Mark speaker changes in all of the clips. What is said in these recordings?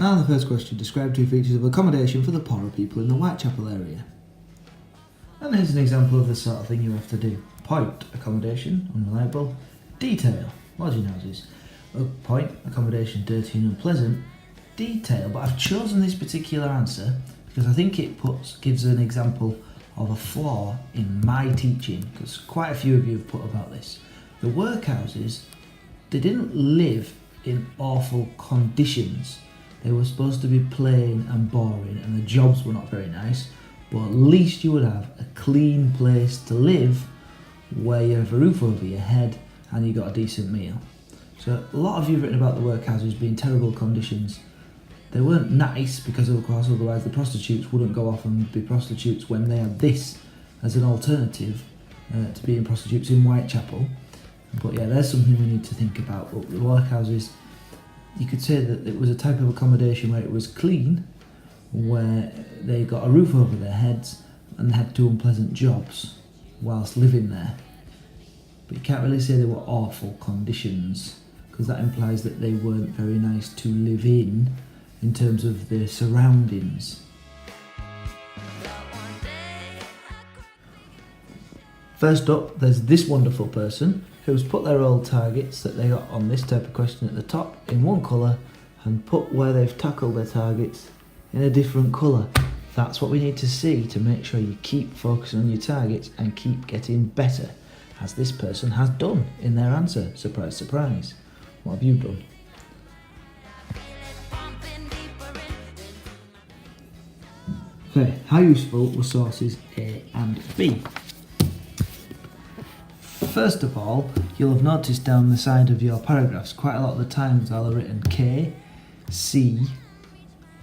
Speaker 1: Now the first question, describe two features of accommodation for the poorer people in the Whitechapel area. And here's an example of the sort of thing you have to do. Point, accommodation, unreliable. Detail, lodging houses. Point, accommodation, dirty and unpleasant. Detail, but I've chosen this particular answer because I think it gives an example of a flaw in my teaching, because quite a few of you have put about this. The workhouses, they didn't live in awful conditions. They were supposed to be plain and boring, and the jobs were not very nice, but at least you would have a clean place to live where you have a roof over your head and you got a decent meal. So a lot of you have written about the workhouses being terrible conditions. They weren't nice because, of course, otherwise the prostitutes wouldn't go off and be prostitutes when they had this as an alternative to being prostitutes in Whitechapel. But yeah, there's something we need to think about. But the workhouses, you could say that it was a type of accommodation where it was clean, where they got a roof over their heads and had two unpleasant jobs whilst living there. But you can't really say they were awful conditions, because that implies that they weren't very nice to live in terms of the surroundings. First up, there's this wonderful person who's put their old targets that they got on this type of question at the top in one colour and put where they've tackled their targets in a different colour. That's what we need to see to make sure you keep focusing on your targets and keep getting better, as this person has done in their answer. Surprise, surprise. What have you done? Okay, how useful were sources A and B? First of all, you'll have noticed down the side of your paragraphs, quite a lot of the times I'll have written K, C,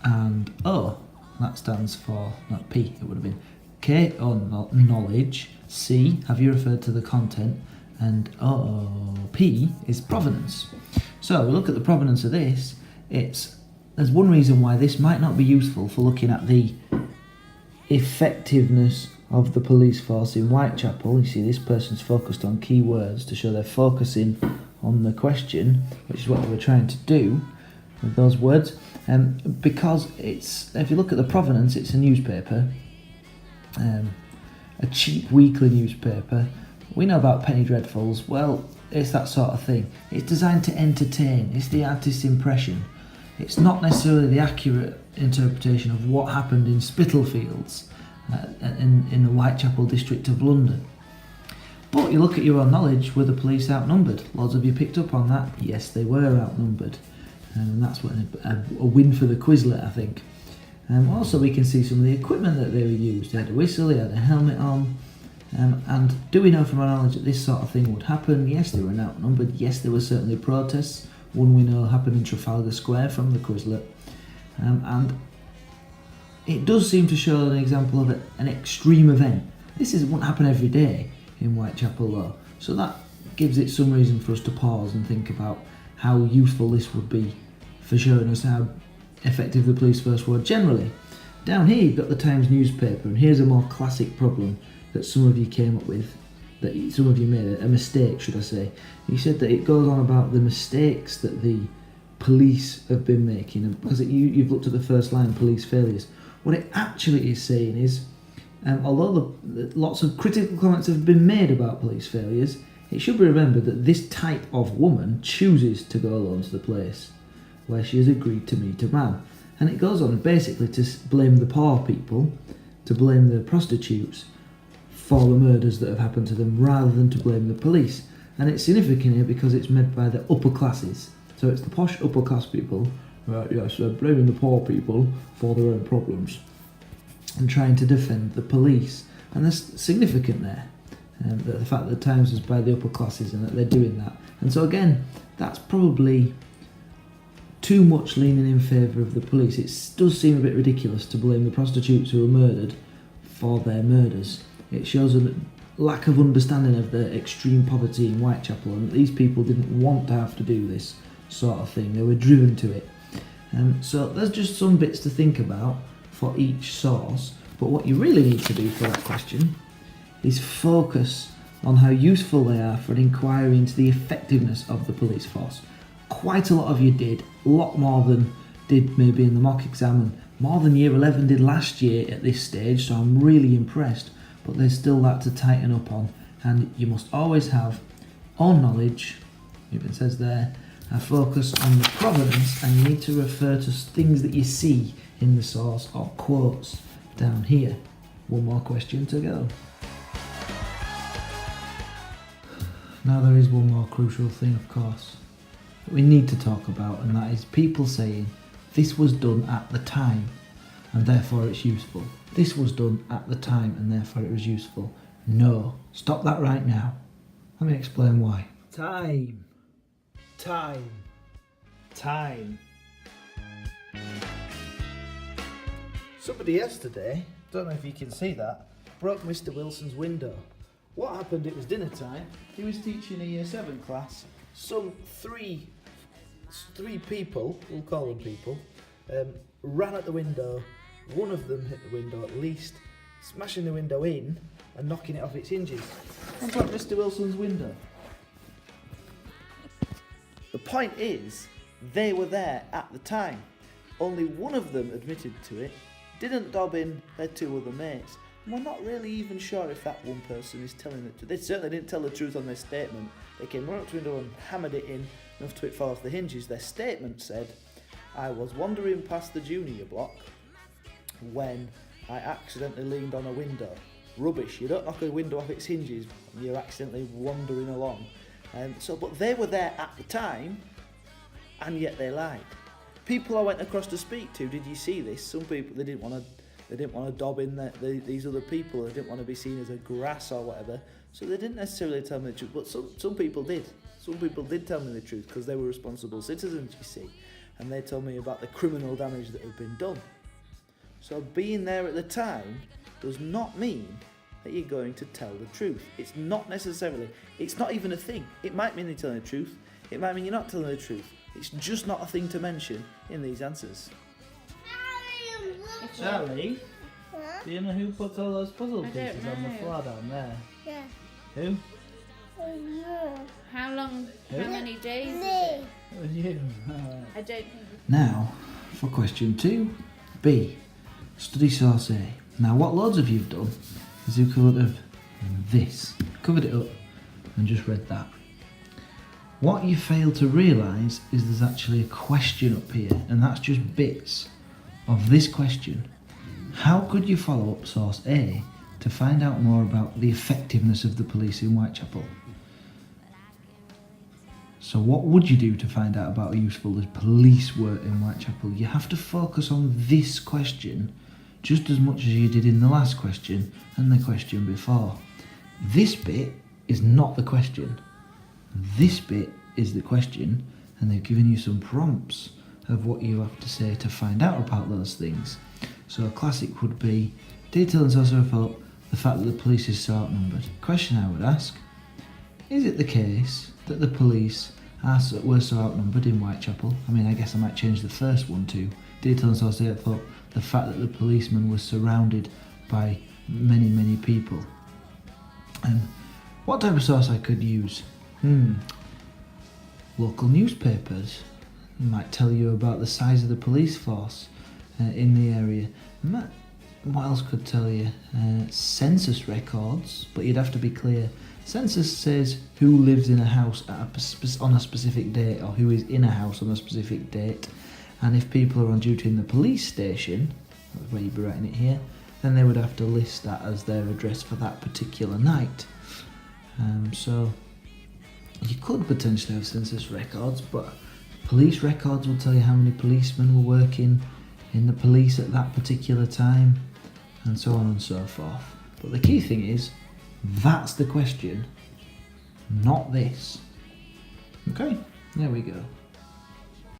Speaker 1: and O. That stands for, not P, it would have been K, O, knowledge, C, have you referred to the content, and O, P is provenance. So we look at the provenance of this, there's one reason why this might not be useful for looking at the effectiveness of the police force in Whitechapel. You see this person's focused on key words to show they're focusing on the question, which is what they were trying to do with those words. Because if you look at the provenance, it's a newspaper, a cheap weekly newspaper. We know about penny dreadfuls. Well, it's that sort of thing. It's designed to entertain. It's the artist's impression. It's not necessarily the accurate interpretation of what happened in Spitalfields in the Whitechapel district of London. But you look at your own knowledge, were the police outnumbered? Lots of you picked up on that. Yes, they were outnumbered. And that's what a win for the Quizlet, I think. Also, we can see some of the equipment that they were used. They had a whistle, they had a helmet on. And do we know from our knowledge that this sort of thing would happen? Yes, they were outnumbered. Yes, there were certainly protests. One we know happened in Trafalgar Square from the Quizlet. And it does seem to show an example of an extreme event. This won't happen every day in Whitechapel though. So that gives it some reason for us to pause and think about how useful this would be for showing us how effective the police force were generally. Down here you've got the Times newspaper, and here's a more classic problem that some of you came up with, that some of you made, a mistake should I say. You said that it goes on about the mistakes that the police have been making, and because you've looked at the first line, police failures. What it actually is saying is, although lots of critical comments have been made about police failures, it should be remembered that this type of woman chooses to go alone to the place where she has agreed to meet a man. And it goes on basically to blame the poor people, to blame the prostitutes for the murders that have happened to them, rather than to blame the police. And it's significant here because it's made by the upper classes. So it's the posh upper class people, right, yes, they're blaming the poor people for their own problems and trying to defend the police. And that's significant there. The fact that the Times is by the upper classes and that they're doing that. And so again, that's probably too much leaning in favour of the police. It does seem a bit ridiculous to blame the prostitutes who were murdered for their murders. It shows a lack of understanding of the extreme poverty in Whitechapel, and these people didn't want to have to do this sort of thing. They were driven to it. So there's just some bits to think about for each source, but what you really need to do for that question is focus on how useful they are for an inquiry into the effectiveness of the police force. Quite a lot of you did, a lot more than did maybe in the mock exam, and more than Year 11 did last year at this stage, so I'm really impressed. But there's still that to tighten up on, and you must always have own knowledge, even says there, a focus on the provenance, and you need to refer to things that you see in the source or quotes down here. One more question to go. Now there is one more crucial thing, of course, that we need to talk about, and that is people saying this was done at the time and therefore it's useful. This was done at the time and therefore it was useful. No, stop that right now. Let me explain why. Time. Somebody yesterday, don't know if you can see that, broke Mr. Wilson's window. What happened? It was dinner time. He was teaching a Year 7 class. Some three people, we'll call them people, ran at the window. One of them hit the window at least, smashing the window in and knocking it off its hinges. And broke Mr. Wilson's window. The point is, they were there at the time. Only one of them admitted to it, didn't dob in their two other mates. And we're not really even sure if that one person is telling the truth. They certainly didn't tell the truth on their statement. They came right up to the window and hammered it in enough to it fall off the hinges. Their statement said, I was wandering past the junior block when I accidentally leaned on a window. Rubbish, you don't knock a window off its hinges when you're accidentally wandering along. But they were there at the time, and yet they lied. People I went across to speak to, did you see this? Some people, they didn't want to dob in these other people. They didn't want to be seen as a grass or whatever. So they didn't necessarily tell me the truth. But some people did. Some people did tell me the truth because they were responsible citizens, you see. And they told me about the criminal damage that had been done. So being there at the time does not mean that you're going to tell the truth. It's not necessarily. It's not even a thing. It might mean you're telling the truth. It might mean you're not telling the truth. It's just not a thing to mention in these answers. Charlie, do you know who put all those puzzle pieces on the floor down there?
Speaker 2: Yeah.
Speaker 1: Who?
Speaker 2: How long?
Speaker 1: Who?
Speaker 2: How many days?
Speaker 1: It was you.
Speaker 2: I don't think.
Speaker 1: Now, for question 2B, study source A. Now, what loads of you have done is you've covered of this, covered it up, and just read that. What you fail to realise is there's actually a question up here, and that's just bits of this question. How could you follow up source A to find out more about the effectiveness of the police in Whitechapel? So what would you do to find out about how useful the police were in Whitechapel? You have to focus on this question just as much as you did in the last question and the question before. This bit is not the question. This bit is the question, and they've given you some prompts of what you have to say to find out about those things. So a classic would be, did tell and also about the fact that the police is so outnumbered? Question I would ask, is it the case that the police were so outnumbered in Whitechapel? I mean, I guess I might change the first one to, did tell and also about the fact that the policeman was surrounded by many, many people? And what type of source I could use? Local newspapers might tell you about the size of the police force in the area. What else could tell you? Census records, but you'd have to be clear. Census says who lives in a house on a specific date, or who is in a house on a specific date. And if people are on duty in the police station, that's where you'd be writing it here, then they would have to list that as their address for that particular night. So you could potentially have census records, but police records will tell you how many policemen were working in the police at that particular time, and so on and so forth. But the key thing is, that's the question, not this. Okay, there we go.